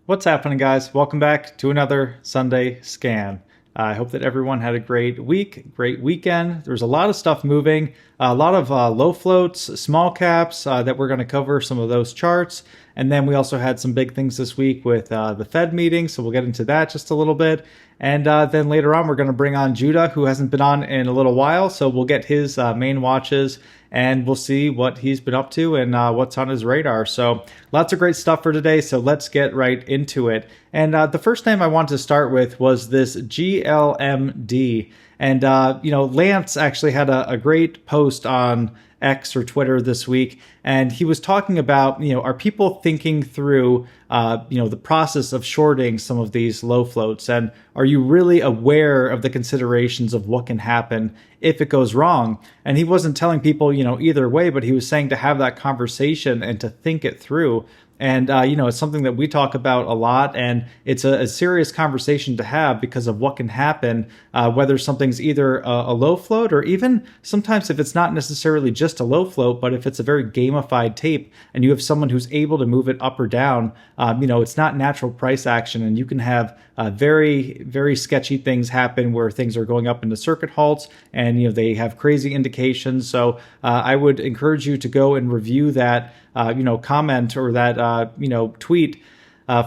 What's happening, guys? Welcome back to another Sunday scan. I hope that everyone had a great week, great weekend. There's a lot of stuff moving, a lot of low floats, small caps that we're going to cover some of those charts. And then we also had some big things this week with the Fed meeting, so we'll get into that just a little bit. And then later on, we're going to bring on Judah, who hasn't been on in a little while, so we'll get his main watches and we'll see what he's been up to and what's on his radar. So lots of great stuff for today, so let's get right into it. And the first name I wanted to start with was this GLMD. And, Lance actually had a great post on X or Twitter this week, and he was talking about, are people thinking through, the process of shorting some of these low floats, and are you really aware of the considerations of what can happen if it goes wrong? And he wasn't telling people, either way, but he was saying to have that conversation and to think it through. And, it's something that we talk about a lot, and it's a serious conversation to have because of what can happen, whether something's either a low float or even sometimes if it's not necessarily just a low float, but if it's a very gamified tape and you have someone who's able to move it up or down, it's not natural price action, and you can have very, very sketchy things happen where things are going up into circuit halts and, they have crazy indications. So I would encourage you to go and review that comment or that, tweet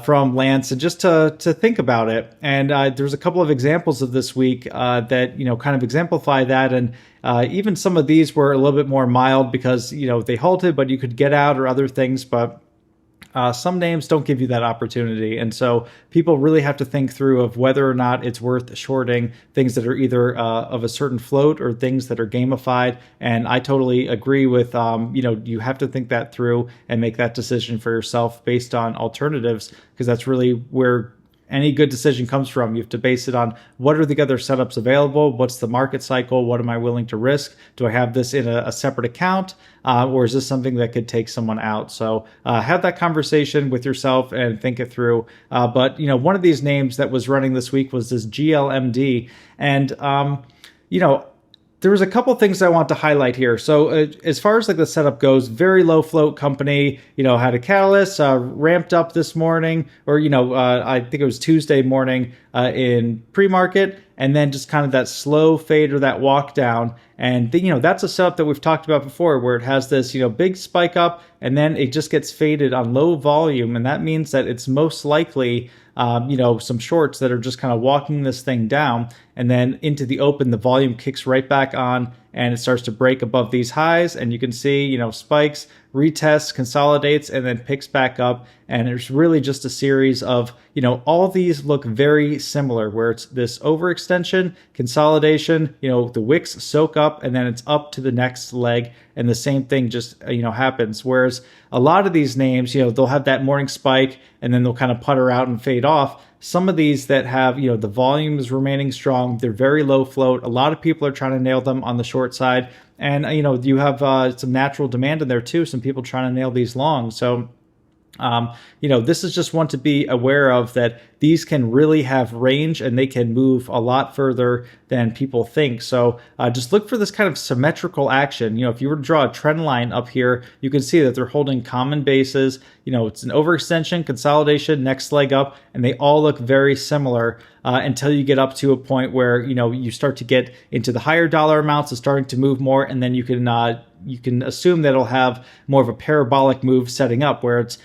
from Lance, and just to think about it. And there's a couple of examples of this week that, kind of exemplify that. And even some of these were a little bit more mild because, they halted, but you could get out or other things. But some names don't give you that opportunity. And so people really have to think through of whether or not it's worth shorting things that are either of a certain float or things that are gamified. And I totally agree with, you have to think that through and make that decision for yourself based on alternatives, because that's really where any good decision comes from. You have to base it on what are the other setups available? What's the market cycle? What am I willing to risk? Do I have this in a separate account? Or is this something that could take someone out? So have that conversation with yourself and think it through. But one of these names that was running this week was this GLMD. And, there was a couple things I want to highlight here. So as far as like the setup goes, very low float company, had a catalyst, ramped up this morning, or, I think it was Tuesday morning in pre-market, and then just kind of that slow fade or that walk down. And, that's a setup that we've talked about before where it has this, big spike up and then it just gets faded on low volume. And that means that it's most likely, some shorts that are just kind of walking this thing down, and then into the open, the volume kicks right back on and it starts to break above these highs. And you can see, spikes, retests, consolidates, and then picks back up. And it's really just a series of, all of these look very similar where it's this overextension, consolidation, the wicks soak up and then it's up to the next leg. And the same thing just, happens. Whereas a lot of these names, they'll have that morning spike and then they'll kind of putter out and fade off. Some of these that have, the volume is remaining strong, they're very low float. A lot of people are trying to nail them on the short side. And, you have some natural demand in there too. Some people trying to nail these long. So, this is just one to be aware of, that these can really have range and they can move a lot further than people think. So just look for this kind of symmetrical action. If you were to draw a trend line up here, you can see that they're holding common bases. It's an overextension, consolidation, next leg up, and they all look very similar until you get up to a point where, you start to get into the higher dollar amounts, it's starting to move more, and then you can assume that it'll have more of a parabolic move setting up where it's,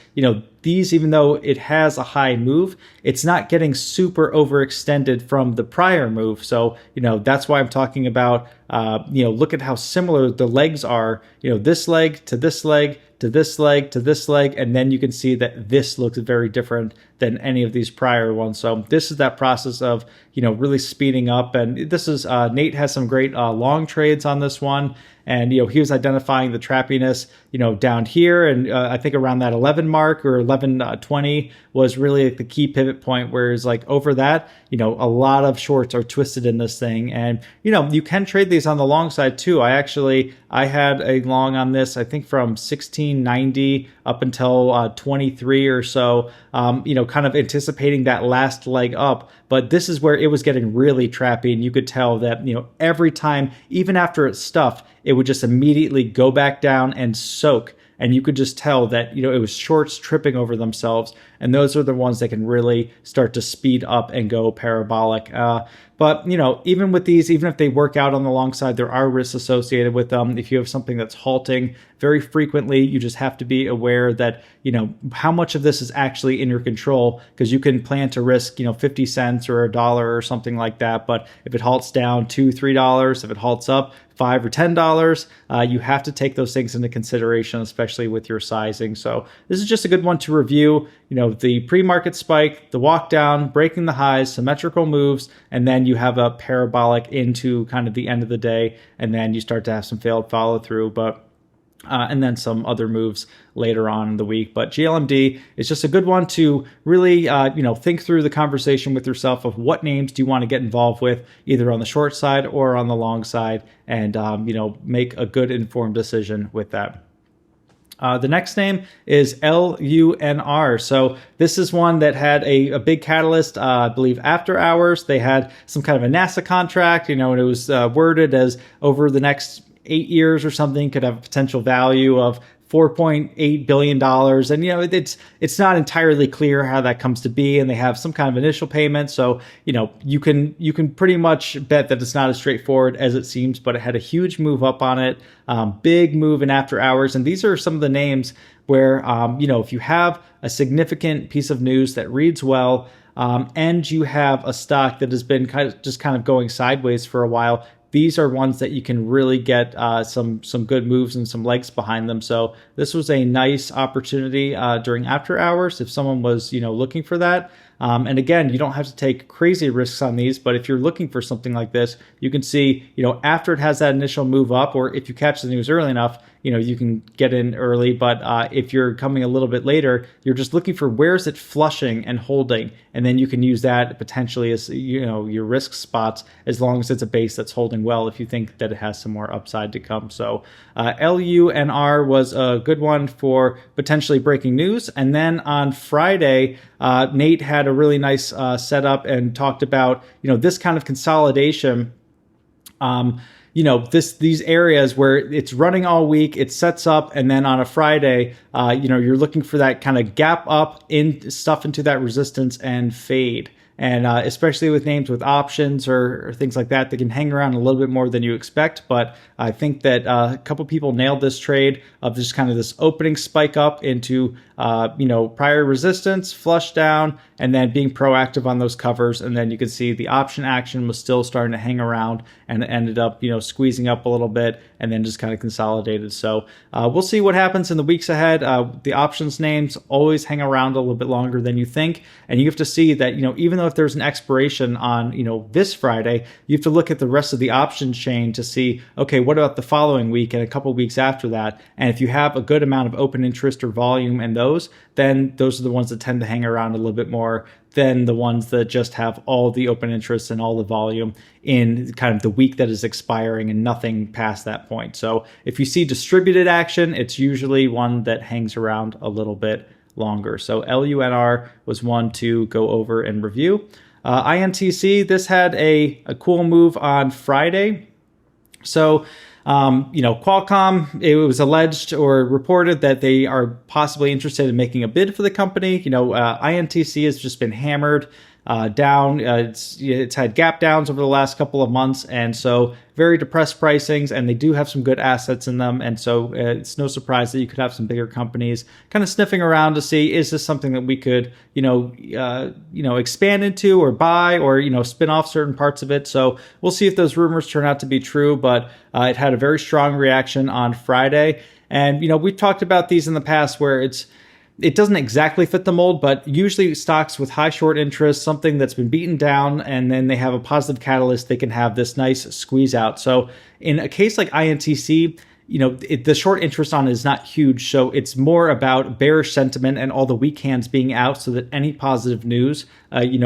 these, even though it has a high move, it's not getting super overextended from the prior move. So, that's why I'm talking about, look at how similar the legs are, this leg to this leg to this leg to this leg, and then you can see that this looks very different than any of these prior ones. So this is that process of, really speeding up. And this is, Nate has some great long trades on this one. And, he was identifying the trappiness, down here. And I think around that 11 mark or 11:20 was really like the key pivot point, whereas like over that, a lot of shorts are twisted in this thing. And, you can trade these on the long side too. I had a long on this, I think from 1690 up until 23 or so, kind of anticipating that last leg up. But this is where it was getting really trappy, and you could tell that, every time, even after it's stuffed, it would just immediately go back down and soak and you could just tell that, it was shorts tripping over themselves. And those are the ones that can really start to speed up and go parabolic. But, even with these, even if they work out on the long side, there are risks associated with them. If you have something that's halting very frequently, you just have to be aware that, how much of this is actually in your control, because you can plan to risk, 50 cents or $1 or something like that. But if it halts down $2, $3, if it halts up $5 or $10, you have to take those things into consideration, especially with your sizing. So this is just a good one to review, the pre-market spike, the walk down, breaking the highs, symmetrical moves, and then you have a parabolic into kind of the end of the day, and then you start to have some failed follow through, and then some other moves later on in the week. But GLMD is just a good one to really, think through the conversation with yourself of what names do you want to get involved with, either on the short side or on the long side, and, make a good informed decision with that. The next name is LUNR. So this is one that had a big catalyst, I believe, after hours. They had some kind of a NASA contract, and it was worded as over the next 8 years or something could have a potential value of $4.8 billion. And, it's not entirely clear how that comes to be. And they have some kind of initial payment. So, you can pretty much bet that it's not as straightforward as it seems, but it had a huge move up on it, big move in after hours. And these are some of the names where, if you have a significant piece of news that reads well, and you have a stock that has been kind of going sideways for a while, these are ones that you can really get some good moves and some legs behind them. So this was a nice opportunity during after hours if someone was looking for that. And again, you don't have to take crazy risks on these, but if you're looking for something like this, you can see after it has that initial move up, or if you catch the news early enough, you can get in early. But if you're coming a little bit later, you're just looking for where is it flushing and holding, and then you can use that potentially as your risk spots, as long as it's a base that's holding well, if you think that it has some more upside to come. So LUNR was a good one for potentially breaking news. And then on Friday, Nate had a really nice setup and talked about this kind of consolidation. These areas where it's running all week, it sets up, and then on a Friday, you're looking for that kind of gap up in stuff into that resistance and fade. And especially with names with options or things like that, they can hang around a little bit more than you expect. But I think that a couple people nailed this trade of just kind of this opening spike up into, prior resistance, flush down, and then being proactive on those covers. And then you can see the option action was still starting to hang around and ended up, squeezing up a little bit and then just kind of consolidated. So we'll see what happens in the weeks ahead. The options names always hang around a little bit longer than you think. And you have to see that, even though if there's an expiration on, this Friday, you have to look at the rest of the options chain to see, okay, what about the following week and a couple of weeks after that? And if you have a good amount of open interest or volume in those, then those are the ones that tend to hang around a little bit more than the ones that just have all the open interest and all the volume in kind of the week that is expiring and nothing past that point. So if you see distributed action, it's usually one that hangs around a little bit longer. So LUNR was one to go over and review. INTC, this had a cool move on Friday. So, Qualcomm, it was alleged or reported that they are possibly interested in making a bid for the company. INTC has just been hammered down. It's had gap downs over the last couple of months, and so very depressed pricings, and they do have some good assets in them. And so it's no surprise that you could have some bigger companies kind of sniffing around to see, is this something that we could, expand into or buy or, spin off certain parts of it. So we'll see if those rumors turn out to be true, but it had a very strong reaction on Friday. And, we've talked about these in the past where it doesn't exactly fit the mold, but usually stocks with high short interest, something that's been beaten down, and then they have a positive catalyst, they can have this nice squeeze out. So in a case like INTC, the short interest on it is not huge. So it's more about bearish sentiment and all the weak hands being out so that any positive news,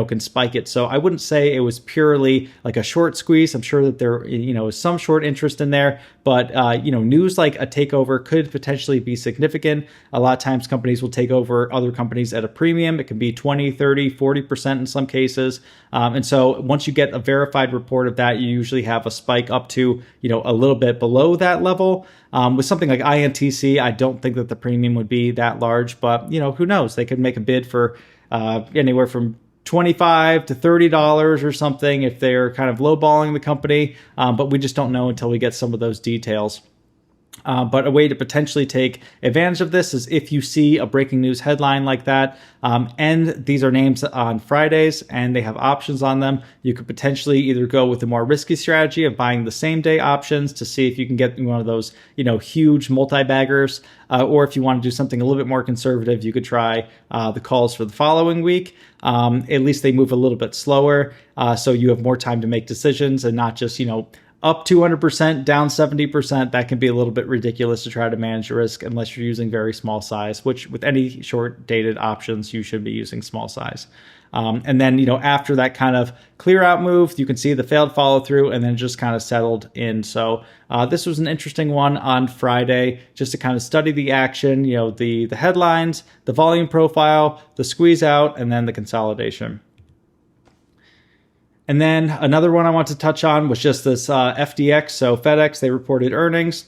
can spike it. So I wouldn't say it was purely like a short squeeze. I'm sure that there, is some short interest in there, but, news like a takeover could potentially be significant. A lot of times companies will take over other companies at a premium. It can be 20, 30, 40% in some cases. And so once you get a verified report of that, you usually have a spike up to, a little bit below that level. With something like INTC, I don't think that the premium would be that large, but who knows? They could make a bid for anywhere from $25 to $30 or something if they're kind of lowballing the company, but we just don't know until we get some of those details. But a way to potentially take advantage of this is if you see a breaking news headline like that, and these are names on Fridays and they have options on them, you could potentially either go with a more risky strategy of buying the same day options to see if you can get one of those, huge multi-baggers, or if you want to do something a little bit more conservative, you could try the calls for the following week. At least they move a little bit slower, so you have more time to make decisions and not just, up 200%, down 70%, that can be a little bit ridiculous to try to manage your risk unless you're using very small size, which with any short dated options, you should be using small size. And then, after that kind of clear out move, you can see the failed follow through and then just kind of settled in. So this was an interesting one on Friday, just to kind of study the action, the headlines, the volume profile, the squeeze out, and then the consolidation. And then another one I want to touch on was just this FDX. So FedEx, they reported earnings.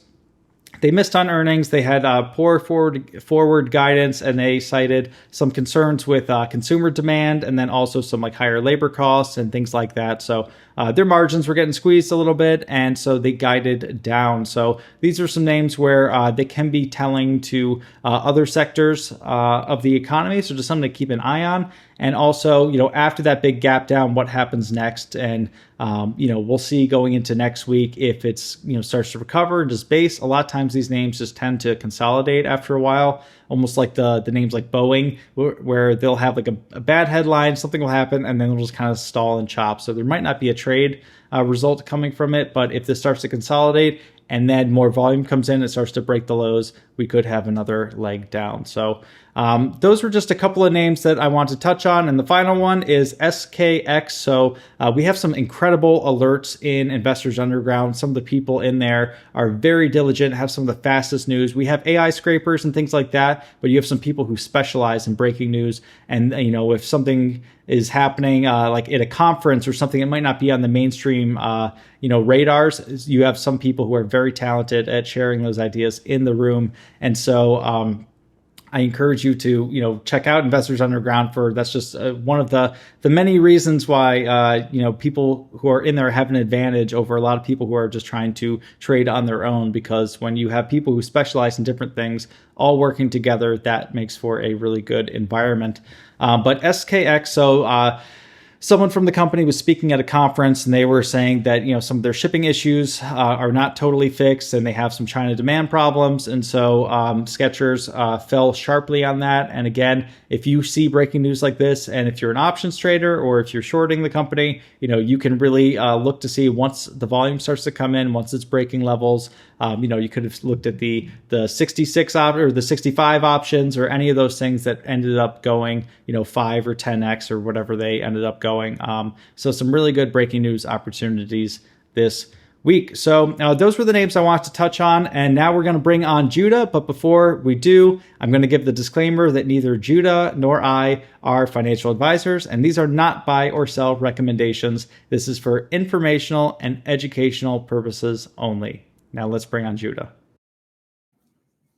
They missed on earnings. They had poor forward guidance, and they cited some concerns with consumer demand, and then also some higher labor costs and things like that. So their margins were getting squeezed a little bit, and so they guided down. So these are some names where they can be telling to other sectors of the economy. So just something to keep an eye on. And also, after that big gap down, what happens next? And, we'll see going into next week if it's, starts to recover and just base. A lot of times these names just tend to consolidate after a while, almost like the names like Boeing, where they'll have a bad headline, something will happen, and then they'll just kind of stall and chop. So there might not be a trade result coming from it, but if this starts to consolidate and then more volume comes in, it starts to break the lows, we could have another leg down. So those were just a couple of names that I want to touch on. And the final one is SKX. So we have some incredible alerts in Investors Underground. Some of the people in there are very diligent, have some of the fastest news. We have AI scrapers and things like that, but you have some people who specialize in breaking news. And, if something is happening like at a conference or something, it might not be on the mainstream radars. You have some people who are very talented at sharing those ideas in the room. And so I encourage you to, check out Investors Underground that's just one of the many reasons why, people who are in there have an advantage over a lot of people who are just trying to trade on their own, because when you have people who specialize in different things all working together, that makes for a really good environment. But SKX, so someone from the company was speaking at a conference, and they were saying that some of their shipping issues are not totally fixed, and they have some China demand problems. And so Skechers fell sharply on that. And again, if you see breaking news like this, and if you're an options trader or if you're shorting the company, you can really look to see once the volume starts to come in, once it's breaking levels. You could have looked at the 66 or the 65 options or any of those things that ended up going 5 or 10x or whatever they ended up going. So some really good breaking news opportunities this week. So those were the names I wanted to touch on, and now we're going to bring on Judah. But before we do, I'm going to give the disclaimer that neither Judah nor I are financial advisors, and these are not buy or sell recommendations. This is for informational and educational purposes only. Now let's bring on Judah.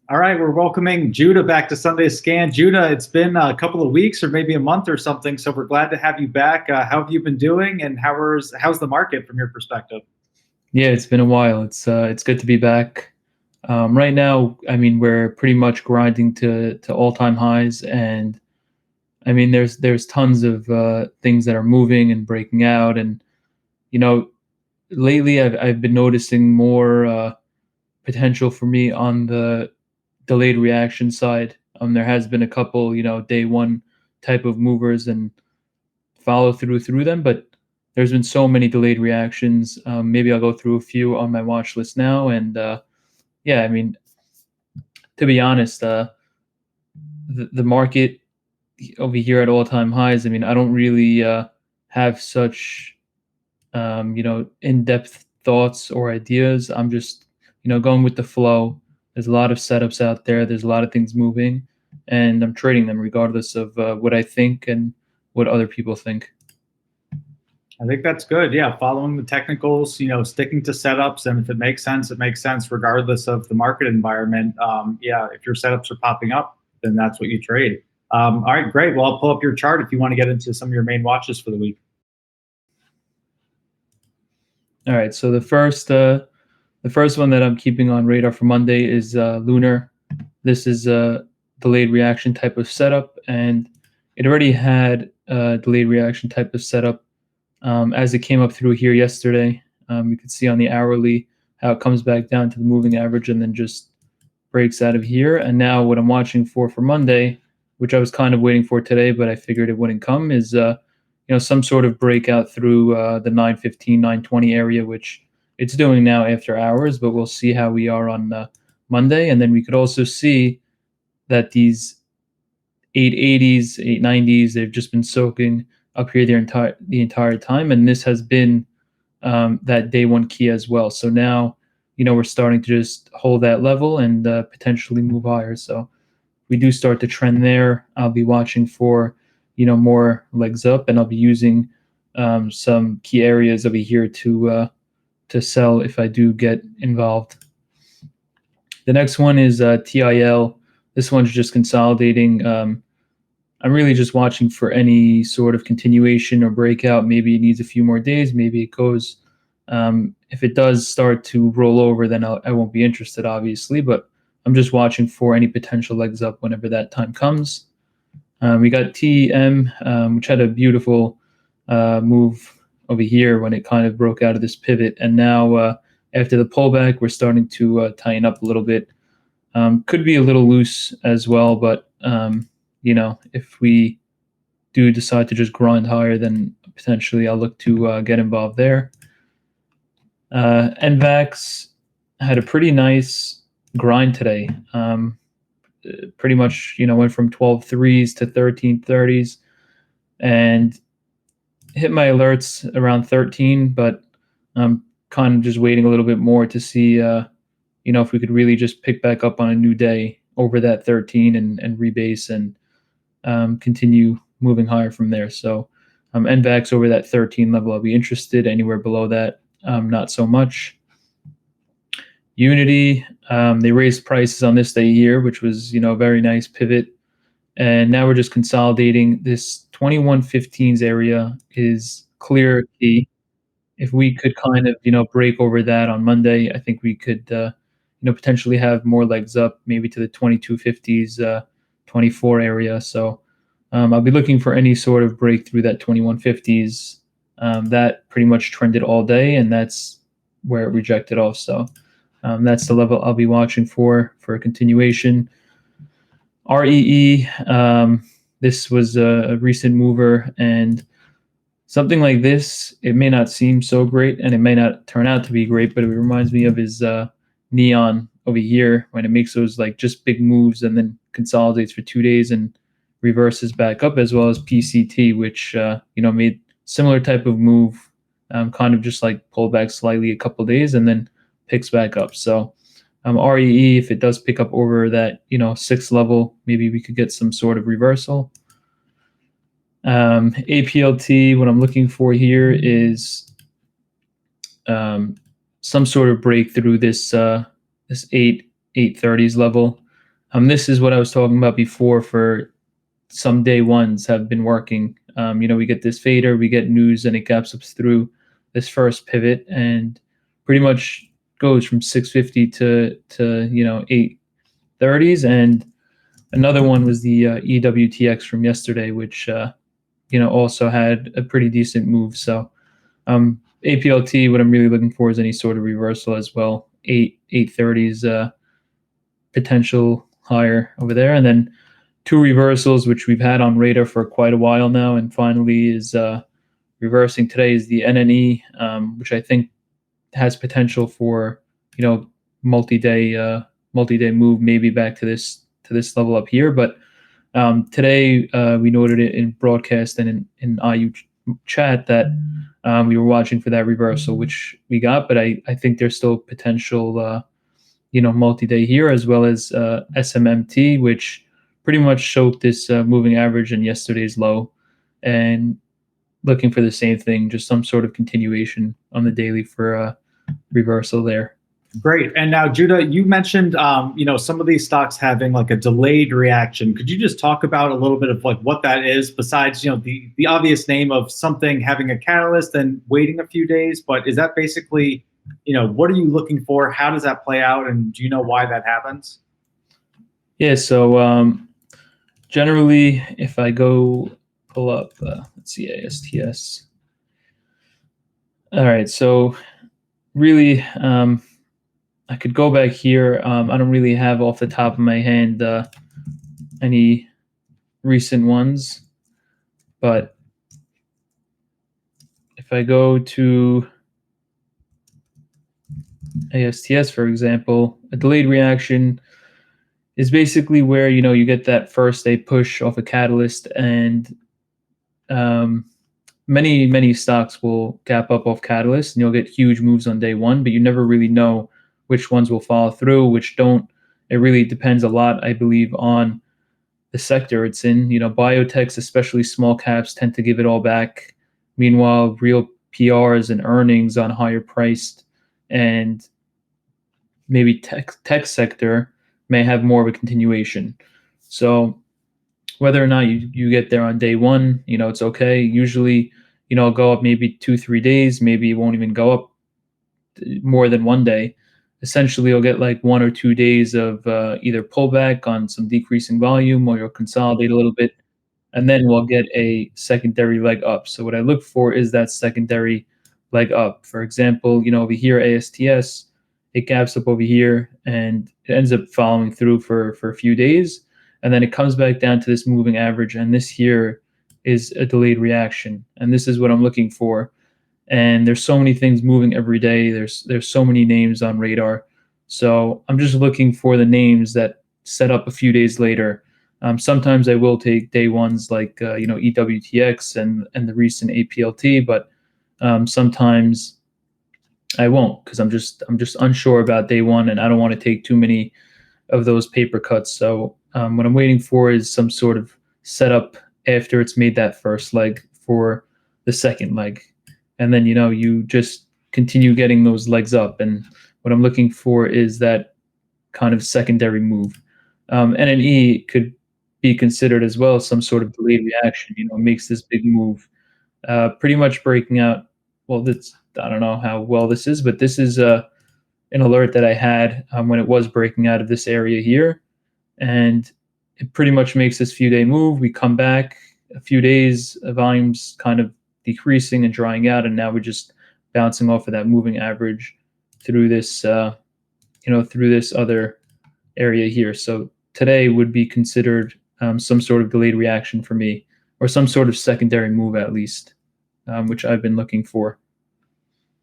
All right, we're welcoming Judah back to Sunday Scan. Judah, it's been a couple of weeks or maybe a month or something, so we're glad to have you back. How have you been doing, and how's the market from your perspective? Yeah, it's been a while. It's good to be back. Right now, we're pretty much grinding to all-time highs, and there's tons of things that are moving and breaking out, and lately I've been noticing more potential for me on the delayed reaction side. There has been a couple, day one type of movers and follow through them, but there's been so many delayed reactions. Maybe I'll go through a few on my watch list now. And to be honest, the market over here at all-time highs, I don't really have such in-depth thoughts or ideas. I'm just going with the flow. There's a lot of setups out there. There's a lot of things moving, and I'm trading them regardless of what I think and what other people think. I think that's good. Yeah, following the technicals, sticking to setups, and if it makes sense, it makes sense regardless of the market environment. Yeah, if your setups are popping up, then that's what you trade. All right, great. Well, I'll pull up your chart if you want to get into some of your main watches for the week. All right, so the first one that I'm keeping on radar for Monday is LUNR. This is a delayed reaction type of setup, and it already had a delayed reaction type of setup as it came up through here yesterday. You can see on the hourly how it comes back down to the moving average and then just breaks out of here. And now what I'm watching for Monday, which I was kind of waiting for today, but I figured it wouldn't come, is some sort of breakout through the 915, 920 area, which it's doing now after hours. But we'll see how we are on Monday, and then we could also see that these 880s, 890s, they've just been soaking up here the entire time, and this has been that day one key as well. So now, we're starting to just hold that level and potentially move higher. So we do start to trend there. I'll be watching for, more legs up, and I'll be using some key areas over here to sell if I do get involved. The next one is TIL. This one's just consolidating. I'm really just watching for any sort of continuation or breakout. Maybe it needs a few more days. Maybe it goes. If it does start to roll over, then I won't be interested, obviously. But I'm just watching for any potential legs up whenever that time comes. We got TEM, which had a beautiful move over here when it kind of broke out of this pivot. And now after the pullback, we're starting to tighten up a little bit. Could be a little loose as well, but if we do decide to just grind higher, then potentially I'll look to get involved there. NVAX had a pretty nice grind today. Pretty much, went from 12.3s to 13.30s and hit my alerts around 13, but I'm kind of just waiting a little bit more to see, if we could really just pick back up on a new day over that 13 and rebase and continue moving higher from there. So NVAX over that 13 level, I'll be interested. Anywhere below that, not so much. Unity, they raised prices on this day here, which was, a very nice pivot. And now we're just consolidating. This 2115s area is clear key. If we could kind of, break over that on Monday, I think we could, potentially have more legs up, maybe to the 2250s, 24 area. So I'll be looking for any sort of break through that 2150s. That pretty much trended all day, and that's where it rejected off. So that's the level I'll be watching for a continuation. REE, this was a recent mover, and something like this, it may not seem so great, and it may not turn out to be great, but it reminds me of his neon over here when it makes those like just big moves and then consolidates for 2 days and reverses back up, as well as PCT, which made similar type of move, kind of just like pulled back slightly a couple days and then picks back up. So REE, if it does pick up over that 6th level, maybe we could get some sort of reversal. APLT, what I'm looking for here is some sort of breakthrough this 830s level. This is what I was talking about before. For some day ones have been working. We get this fader, we get news, and it gaps up through this first pivot and pretty much goes from 650 to 830s. And another one was the EWTX from yesterday, which also had a pretty decent move. So APLT, what I'm really looking for is any sort of reversal as well. 830s potential higher over there, and then two reversals which we've had on radar for quite a while now, and finally is reversing today is the NNE, which I think has potential for multi-day move, maybe back to this level up here. But today we noted it in broadcast and in IU chat that we were watching for that reversal, which we got, but I think there's still potential multi-day here, as well as SMMT, which pretty much showed this moving average in yesterday's low. And looking for the same thing, just some sort of continuation on the daily for reversal there. Great. And now, Judah, you mentioned, some of these stocks having like a delayed reaction. Could you just talk about a little bit of like what that is, besides, the obvious name of something having a catalyst and waiting a few days? But is that basically, what are you looking for? How does that play out? And do you know why that happens? Yeah. So generally, if I go pull up, let's see, ASTS. All right. So really, I could go back here. I don't really have off the top of my hand any recent ones, but if I go to ASTS, for example, a delayed reaction is basically where you get that first day push off a catalyst, and many stocks will gap up off catalyst, and you'll get huge moves on day one, but you never really know which ones will follow through, which don't. It really depends a lot, I believe, on the sector it's in. Biotechs, especially small caps, tend to give it all back. Meanwhile, real PRs and earnings on higher priced and maybe tech sector may have more of a continuation. So whether or not you get there on day one, it's okay. Usually, it'll go up maybe 2-3 days. Maybe it won't even go up more than one day. Essentially, you'll get like 1 or 2 days of either pullback on some decreasing volume, or you'll consolidate a little bit, and then we'll get a secondary leg up. So what I look for is that secondary leg up. For example, over here, ASTS, it gaps up over here, and it ends up following through for a few days, and then it comes back down to this moving average, and this here is a delayed reaction, and this is what I'm looking for. And there's so many things moving every day. There's so many names on radar. So I'm just looking for the names that set up a few days later. Sometimes I will take day ones like EWTX and the recent APLT, but sometimes I won't, because I'm just unsure about day one, and I don't want to take too many of those paper cuts. So what I'm waiting for is some sort of setup after it's made that first leg for the second leg. And then, you just continue getting those legs up. And what I'm looking for is that kind of secondary move. NNE could be considered as well some sort of delayed reaction, makes this big move, pretty much breaking out. Well, I don't know how well this is, but this is an alert that I had when it was breaking out of this area here. And it pretty much makes this few-day move. We come back a few days, volume's kind of decreasing and drying out, and now we're just bouncing off of that moving average through this through this other area here. So today would be considered some sort of delayed reaction for me, or some sort of secondary move at least, which I've been looking for.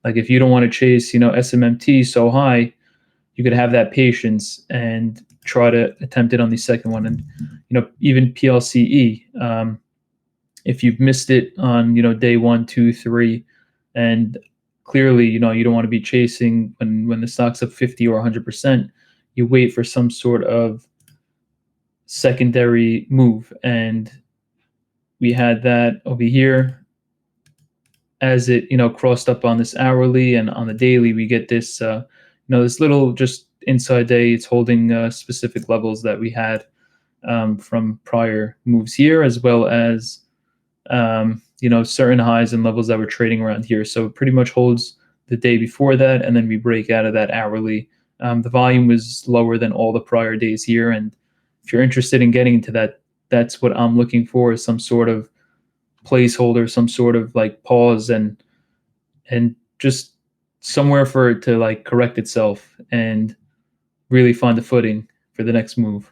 Like, if you don't want to chase SMMT so high, you could have that patience and try to attempt it on the second one. And even PLCE, if you've missed it on day 1, 2, 3, and clearly you don't want to be chasing when the stock's up 50 or 100%, you wait for some sort of secondary move. And we had that over here as it crossed up on this hourly, and on the daily we get this this little just inside day. It's holding specific levels that we had from prior moves here, as well as certain highs and levels that were trading around here. So it pretty much holds the day before that, and then we break out of that hourly. The volume was lower than all the prior days here, and if you're interested in getting into that, that's what I'm looking for, is some sort of placeholder, some sort of like pause, and just somewhere for it to like correct itself and really find a footing for the next move.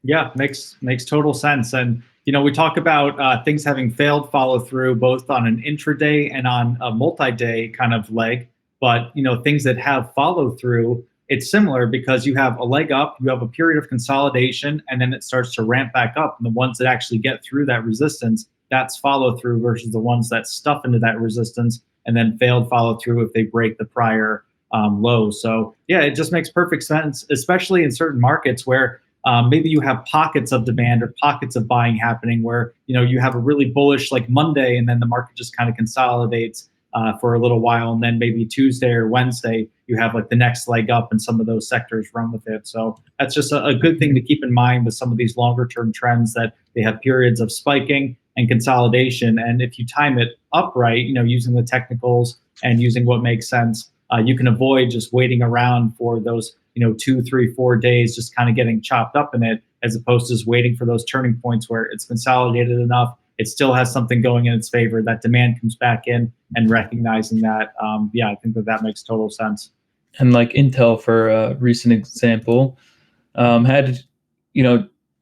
Yeah, makes total sense. And we talk about things having failed follow through, both on an intraday and on a multi-day kind of leg. But things that have follow through, it's similar, because you have a leg up, you have a period of consolidation, and then it starts to ramp back up. And the ones that actually get through that resistance, that's follow through, versus the ones that stuff into that resistance and then failed follow through if they break the prior low. So yeah, it just makes perfect sense, especially in certain markets where maybe you have pockets of demand or pockets of buying happening where you have a really bullish like Monday, and then the market just kind of consolidates for a little while, and then maybe Tuesday or Wednesday you have like the next leg up, and some of those sectors run with it. So that's just a good thing to keep in mind with some of these longer term trends, that they have periods of spiking and consolidation, and if you time it upright, using the technicals and using what makes sense, you can avoid just waiting around for those 2, 3, 4 days just kind of getting chopped up in it, as opposed to just waiting for those turning points where it's consolidated enough, it still has something going in its favor, that demand comes back in, and recognizing that, I think that makes total sense. And like Intel, for a recent example, had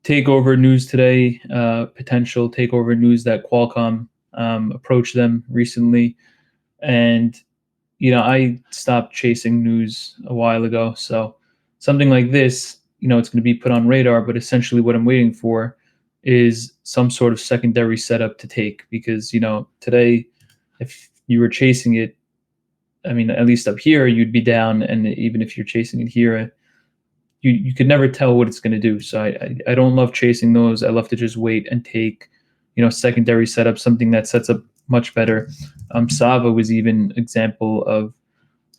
takeover news today, potential takeover news that Qualcomm approached them recently, and I stopped chasing news a while ago. So something like this, it's going to be put on radar, but essentially what I'm waiting for is some sort of secondary setup to take, because today, if you were chasing it, I mean, at least up here, you'd be down, and even if you're chasing it here, you could never tell what it's going to do. So I don't love chasing those. I love to just wait and take secondary setup, something that sets up much better. Sava was even example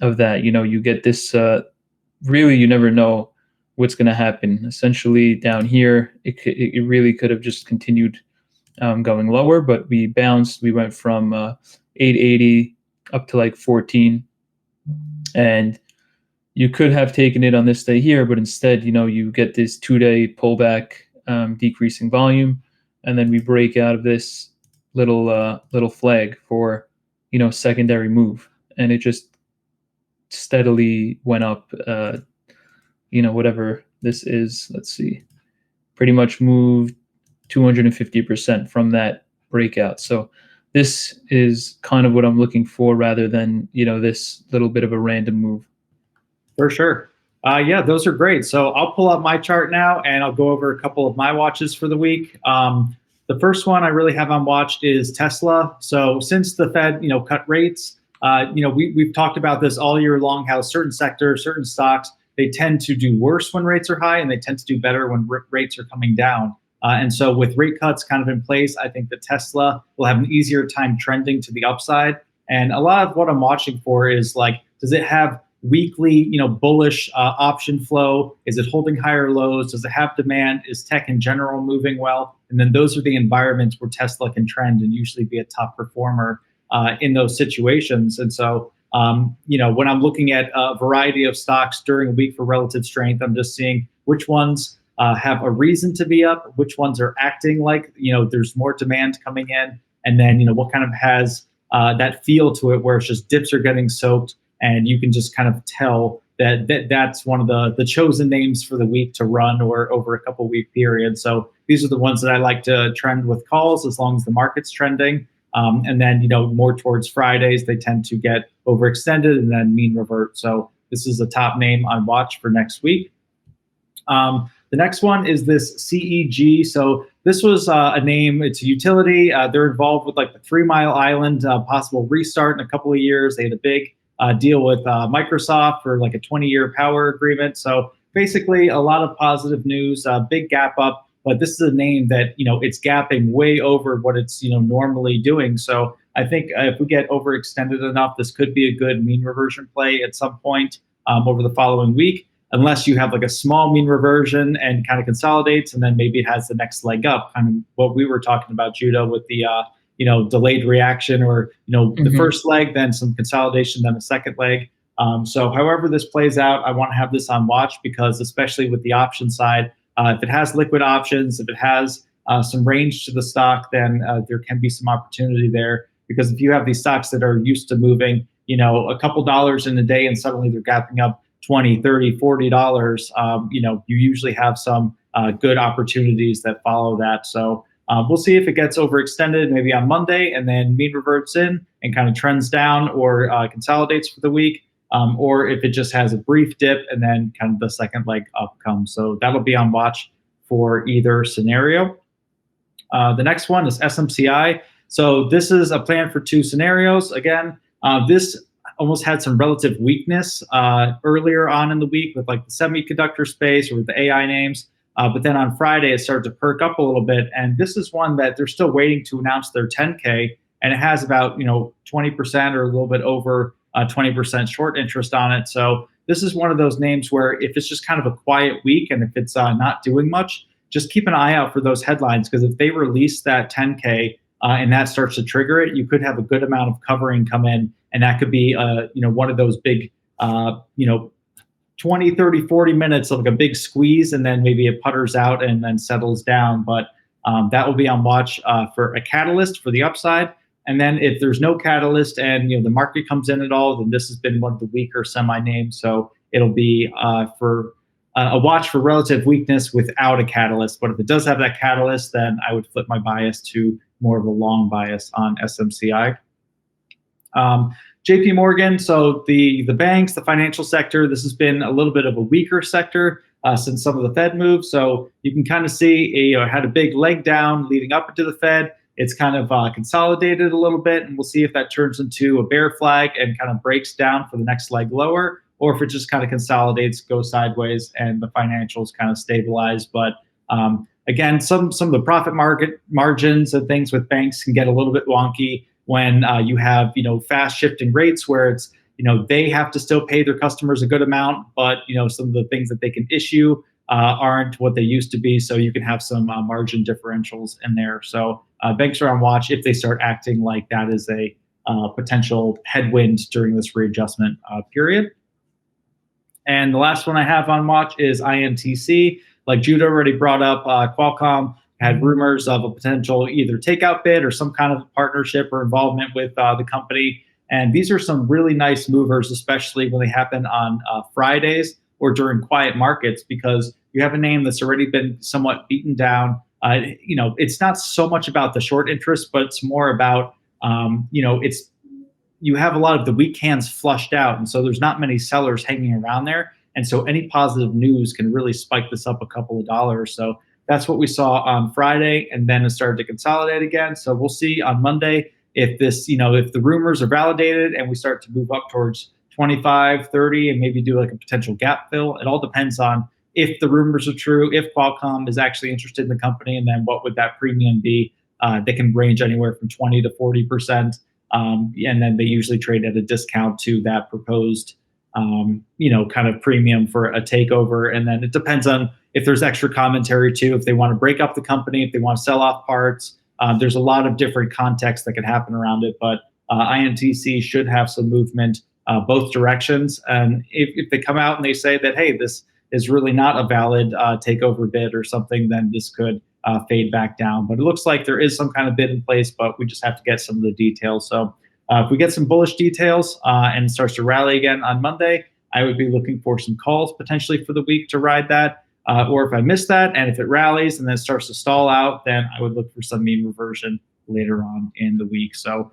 of that. You get this, really, you never know what's going to happen. Essentially down here, it really could have just continued going lower, but we bounced. We went from 880 up to like 14, and you could have taken it on this day here, but instead, you get this 2-day pullback, decreasing volume, and then we break out of this little flag for secondary move, and it just steadily went up. Whatever this is, let's see, pretty much moved 250% from that breakout. So this is kind of what I'm looking for, rather than this little bit of a random move. For sure. Yeah, those are great. So I'll pull up my chart now, and I'll go over a couple of my watches for the week. The first one I really have on watch is Tesla. So since the Fed, cut rates, we've talked about this all year long, how certain sectors, certain stocks, they tend to do worse when rates are high, and they tend to do better when rates are coming down. And so with rate cuts kind of in place, I think that Tesla will have an easier time trending to the upside. And a lot of what I'm watching for is like, does it have weekly, bullish option flow? Is it holding higher lows? Does it have demand? Is tech in general moving well? And then those are the environments where Tesla can trend and usually be a top performer in those situations. And so, when I'm looking at a variety of stocks during a week for relative strength, I'm just seeing which ones have a reason to be up, which ones are acting like, there's more demand coming in, and then, what kind of has that feel to it where it's just dips are getting soaked, and you can just kind of tell that's one of the chosen names for the week to run or over a couple week period. So these are the ones that I like to trend with calls as long as the market's trending. And then, more towards Fridays, they tend to get overextended and then mean revert. So this is a top name on watch for next week. The next one is this CEG. So this was a name, it's a utility. They're involved with like the 3 Mile Island possible restart in a couple of years. They had a big deal with Microsoft for like a 20-year power agreement. So basically a lot of positive news, big gap up, but this is a name that, it's gapping way over what it's, normally doing. So I think if we get overextended enough, this could be a good mean reversion play at some point over the following week, unless you have like a small mean reversion and kind of consolidates, and then maybe it has the next leg up, kind of what we were talking about, Judah, with the delayed reaction, or the first leg, then some consolidation, then a second leg. So however this plays out, I want to have this on watch, because especially with the option side, if it has liquid options, if it has some range to the stock, then there can be some opportunity there. Because if you have these stocks that are used to moving a couple dollars in a day, and suddenly they're gapping up $20, $30, $40, you usually have some good opportunities that follow that. So we'll see if it gets overextended maybe on Monday, and then mean reverts in and kind of trends down, or consolidates for the week, or if it just has a brief dip and then kind of the second leg up comes. So that'll be on watch for either scenario. The next one is SMCI. So this is a plan for 2 scenarios. Again, this almost had some relative weakness earlier on in the week with like the semiconductor space or with the AI names. But then on Friday, it started to perk up a little bit. And this is one that they're still waiting to announce their 10K. And it has about 20% or a little bit over 20% short interest on it. So this is one of those names where if it's just kind of a quiet week and if it's not doing much, just keep an eye out for those headlines, because if they release that 10K and that starts to trigger it, you could have a good amount of covering come in, and that could be one of those big 20, 30, 40 minutes of like a big squeeze, and then maybe it putters out and then settles down. But that will be on watch for a catalyst for the upside. And then if there's no catalyst and the market comes in at all, then this has been one of the weaker semi names. So it'll be for a watch for relative weakness without a catalyst. But if it does have that catalyst, then I would flip my bias to more of a long bias on SMCI. JP Morgan, so the banks, the financial sector, this has been a little bit of a weaker sector since some of the Fed moves. So you can kind of see it had a big leg down leading up into the Fed. It's kind of consolidated a little bit, and we'll see if that turns into a bear flag and kind of breaks down for the next leg lower, or if it just kind of consolidates, goes sideways, and the financials kind of stabilize. But again, some of the profit market margins and things with banks can get a little bit wonky when you have fast shifting rates where it's they have to still pay their customers a good amount, but some of the things that they can issue aren't what they used to be. So you can have some margin differentials in there. So banks are on watch if they start acting like that is a potential headwind during this readjustment period. And the last one I have on watch is INTC. Like Judah already brought up, Qualcomm had rumors of a potential either takeout bid or some kind of partnership or involvement with the company. And these are some really nice movers, especially when they happen on Fridays or during quiet markets, because you have a name that's already been somewhat beaten down. It's not so much about the short interest, but it's more about, you have a lot of the weak hands flushed out. And so there's not many sellers hanging around there. And so any positive news can really spike this up a couple of dollars. So that's what we saw on Friday, and then it started to consolidate again. So we'll see on Monday if this, if the rumors are validated and we start to move up towards 25, 30, and maybe do like a potential gap fill. It all depends on if the rumors are true, if Qualcomm is actually interested in the company, and then what would that premium be? They can range anywhere from 20 to 40%. And then they usually trade at a discount to that proposed, kind of premium for a takeover. And then it depends on if there's extra commentary too, if they want to break up the company, if they want to sell off parts. There's a lot of different contexts that can happen around it, but INTC should have some movement both directions. And if they come out and they say that, hey, this is really not a valid takeover bid or something, then this could fade back down. But it looks like there is some kind of bid in place, but we just have to get some of the details. So if we get some bullish details and it starts to rally again on Monday, I would be looking for some calls potentially for the week to ride that. Or if I miss that, and if it rallies and then starts to stall out, then I would look for some mean reversion later on in the week. So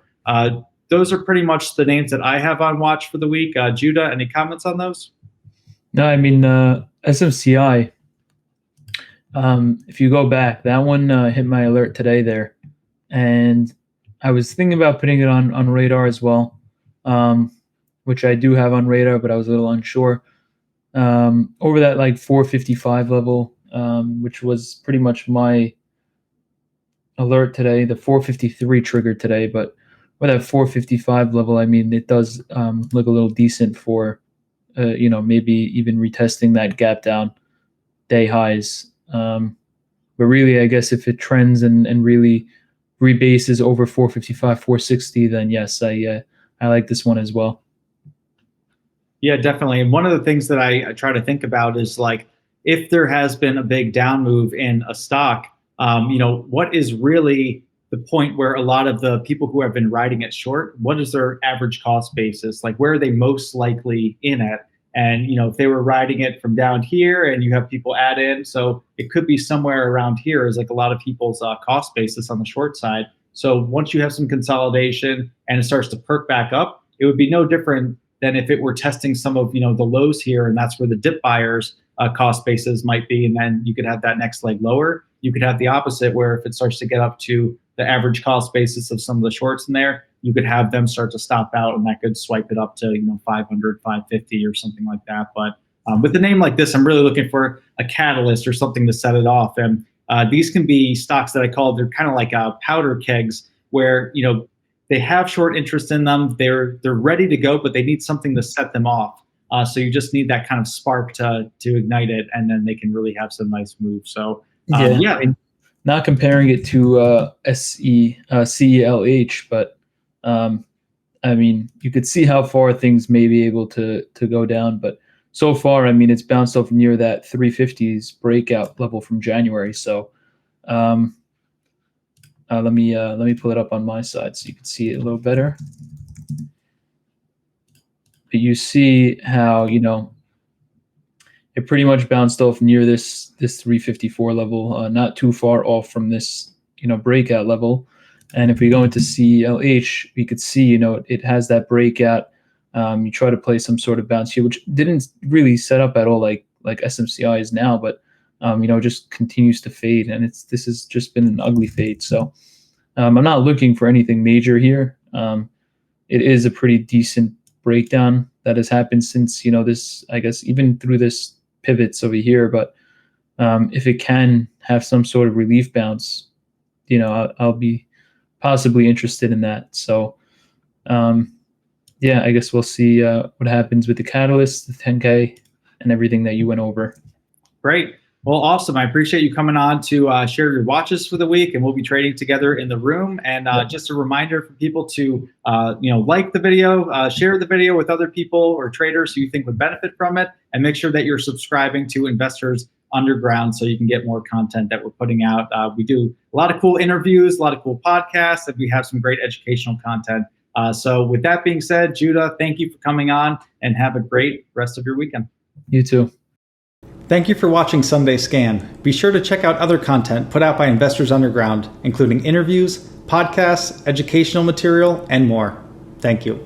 those are pretty much the names that I have on watch for the week. Judah, any comments on those? No, I mean, SMCI, if you go back, that one hit my alert today there. And I was thinking about putting it on radar as well, which I do have on radar, but I was a little unsure. Over that like 455 level, which was pretty much my alert today. The 453 triggered today, but with that 455 level, I mean, it does look a little decent for, maybe even retesting that gap down day highs. But really, I guess if it trends and really rebases over 455, 460, then yes, I like this one as well. Yeah, definitely. And one of the things that I try to think about is like, if there has been a big down move in a stock, what is really the point where a lot of the people who have been riding it short, what is their average cost basis? Like, where are they most likely in at? And, if they were riding it from down here and you have people add in, so it could be somewhere around here is like a lot of people's cost basis on the short side. So once you have some consolidation and it starts to perk back up, it would be no different than if it were testing some of the lows here, and that's where the dip buyers cost basis might be, and then you could have that next leg lower. You could have the opposite, where if it starts to get up to the average cost basis of some of the shorts in there, you could have them start to stop out, and that could swipe it up to 500, 550 or something like that. But with a name like this, I'm really looking for a catalyst or something to set it off. And these can be stocks that I call, they're kind of like powder kegs, where they have short interest in them. They're ready to go, but they need something to set them off. So you just need that kind of spark to ignite it, and then they can really have some nice moves. So yeah. I mean, not comparing it to CELH, but I mean, you could see how far things may be able to go down. But so far, I mean, it's bounced off near that 350s breakout level from January. So let me pull it up on my side so you can see it a little better. But you see how it pretty much bounced off near this 354 level, not too far off from this breakout level. And if we go into CLH, we could see it has that breakout. You try to play some sort of bounce here, which didn't really set up at all like SMCI is now, but just continues to fade, and this has just been an ugly fade. So I'm not looking for anything major here. It is a pretty decent breakdown that has happened since this, I guess, even through this pivots over here. But if it can have some sort of relief bounce, I'll be possibly interested in that. So yeah, I guess we'll see what happens with the catalyst, the 10K, and everything that you went over. Great. Well, awesome. I appreciate you coming on to share your watches for the week, and we'll be trading together in the room. And just a reminder for people to, like the video, share the video with other people or traders who you think would benefit from it, and make sure that you're subscribing to Investors Underground so you can get more content that we're putting out. We do a lot of cool interviews, a lot of cool podcasts, and we have some great educational content. So with that being said, Judah, thank you for coming on, and have a great rest of your weekend. You too. Thank you for watching Sunday Scan. Be sure to check out other content put out by Investors Underground, including interviews, podcasts, educational material, and more. Thank you.